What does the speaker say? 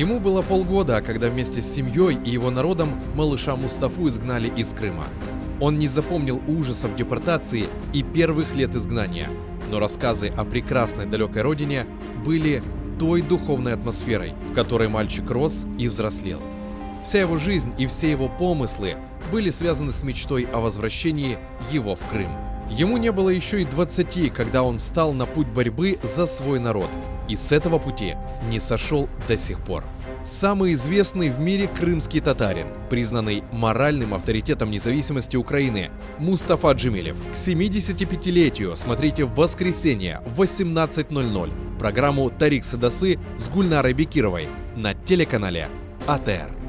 Ему было полгода, когда вместе с семьей и его народом малыша Мустафу изгнали из Крыма. Он не запомнил ужасов депортации и первых лет изгнания, но рассказы о прекрасной далекой родине были той духовной атмосферой, в которой мальчик рос и взрослел. Вся его жизнь и все его помыслы были связаны с мечтой о возвращении его в Крым. Ему не было еще и 20, когда он встал на путь борьбы за свой народ, и с этого пути не сошел до сих пор. Самый известный в мире крымский татарин, признанный моральным авторитетом независимости Украины, Мустафа Джемилев. К 75-летию смотрите в воскресенье в 18:00 программу «Тарик Садасы» с Гульнарой Бекировой на телеканале АТР.